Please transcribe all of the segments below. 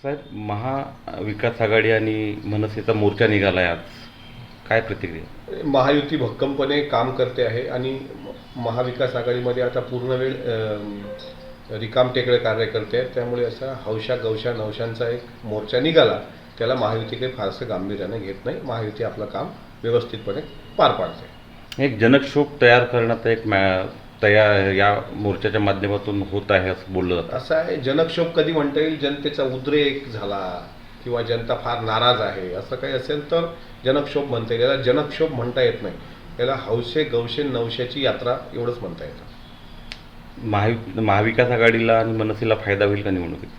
साहेब, महाविकास आघाडी आणि मनसेचा मोर्चा निघाला आहे आज, काय प्रतिक्रिया? महायुती भक्कमपणे काम करते आहे आणि महाविकास आघाडीमध्ये आता पूर्ण वेळ रिकाम टेकडे कार्यकर्ते आहेत. त्यामुळे असा हौशा गौशा नवशांचा एक मोर्चा निघाला, त्याला महायुती काही फारसं गांभीर्याने घेत नाही. महायुती आपलं काम व्यवस्थितपणे पार पाडते. एक जनक्षोभ तयार करण्यात या मोर्चाच्या माध्यमातून होत आहे असं बोललं जातं. असं आहे, जनक्षोभ कधी म्हणता येईल? जनतेचा उद्रेक झाला किंवा जनता फार नाराज आहे असं काही असेल तर जनक्षोभ म्हणता येईल. याला जनक्षोभ म्हणता येत नाही, याला हौशे गौशे नवशाची यात्रा एवढंच म्हणता येतं. महाविकास आघाडीला आणि मनसेला फायदा होईल का निवडणुकीत?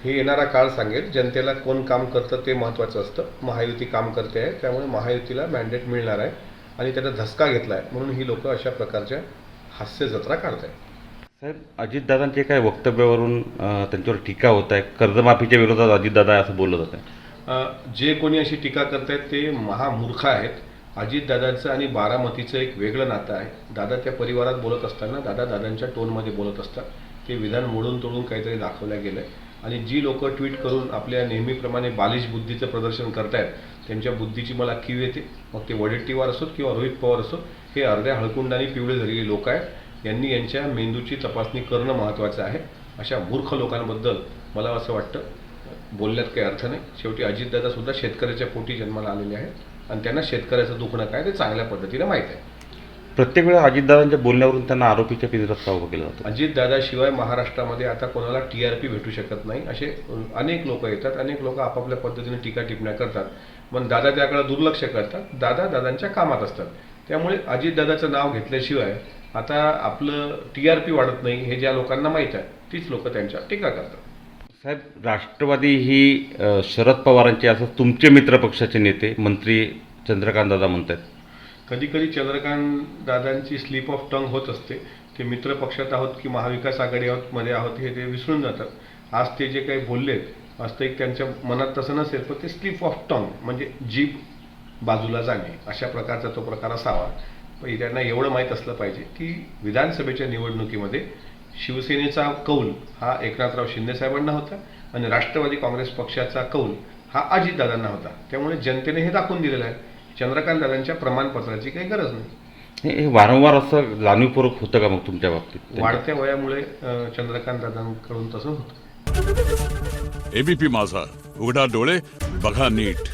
हे येणारा काळ सांगेल. जनतेला कोण काम करतं ते महत्त्वाचं असतं. महायुती काम करते आहे, त्यामुळे महायुतीला मॅन्डेट मिळणार आहे आणि त्याचा धसका घेतला आहे म्हणून ही लोक अशा प्रकारच्या हास्य जत्रा काढत आहेत. साहेब, अजितदादांचे काय वक्तव्यावरून त्यांच्यावर टीका होत आहे. कर्जमाफीच्या विरोधात अजितदादा आहे असं बोललं जात आहे. जे कोणी अशी टीका करतायत ते महामूर्ख आहेत. अजितदादांचं आणि बारामतीचं एक वेगळं नातं आहे. दादा त्या परिवारात बोलत असताना दादांच्या टोनमध्ये बोलत असतात. ते विधान मोडून तोडून काहीतरी दाखवलं गेलं आहे आणि जी लोक ट्विट करून आपल्या नेहमीप्रमाणे बालिश बुद्धीचं प्रदर्शन करतायत त्यांच्या बुद्धीची मला कीव येते. मग ते वडेट्टीवार असोत किंवा रोहित पवार असोत, हे अर्ध्या हळकुंडाने पिवळे झालेले लोक आहेत. यांनी यांच्या मेंदूची तपासणी करणं महत्त्वाचं आहे. अशा मूर्ख लोकांबद्दल मला असं वाटतं बोलण्यात काही अर्थ नाही. शेवटी अजितदादासुद्धा शेतकऱ्याच्या पोटी जन्माला आलेले आहेत आणि त्यांना शेतकऱ्याचं दुखणं काय ते चांगल्या पद्धतीने माहीत आहे. प्रत्येक वेळा अजितदादांच्या बोलण्यावरून त्यांना आरोपीच्या पिंजऱ्यात काबू केलं जातं. अजितदादाशिवाय महाराष्ट्रामध्ये आता कोणाला TRP भेटू शकत नाही. असे अनेक लोक येतात, अनेक लोक आपापल्या पद्धतीने टीका टिप्पण्या करतात, पण दादा त्याकडे दुर्लक्ष करतात. दादांच्या कामात असतात. त्यामुळे अजितदादाचं नाव घेतल्याशिवाय आता आपलं TRP वाढत नाही हे ज्या लोकांना माहीत आहे तीच लोक त्यांच्या टीका करतात. साहेब, राष्ट्रवादी ही शरद पवारांची, असं तुमचे मित्रपक्षाचे नेते मंत्री चंद्रकांत दादा म्हणतात. कधी कधी चंद्रकांत दादांची स्लिप ऑफ टंग होत असते. ते मित्र पक्षात आहोत की महाविकास आघाडी मध्ये आहोत हे ते विसरून जातात. आज ते जे काही बोललेत, वास्तविक त्यांच्या मनात तसं नसेल, पण ते स्लिप ऑफ टंग म्हणजे जीभ बाजूला जाणे अशा प्रकारचा तो प्रकार असावा. पण त्यांना एवढं माहीत असलं पाहिजे की विधानसभेच्या निवडणुकीमध्ये शिवसेनेचा कौल हा एकनाथराव शिंदे साहेबांना होता आणि राष्ट्रवादी काँग्रेस पक्षाचा कौल हा अजितदादांना होता. त्यामुळे जनतेने हे दाखवून दिलेलं आहे. चंद्रकांत दादांच्या प्रमाणपत्राची काही गरज नाही. हे वारंवार असं जाणीवपूर्वक होतं का मग तुमच्या बाबतीत? वाढत्या वयामुळे चंद्रकांत दादांकडून तसं होतं. ABP माझा, उघडा डोळे बघा नीट.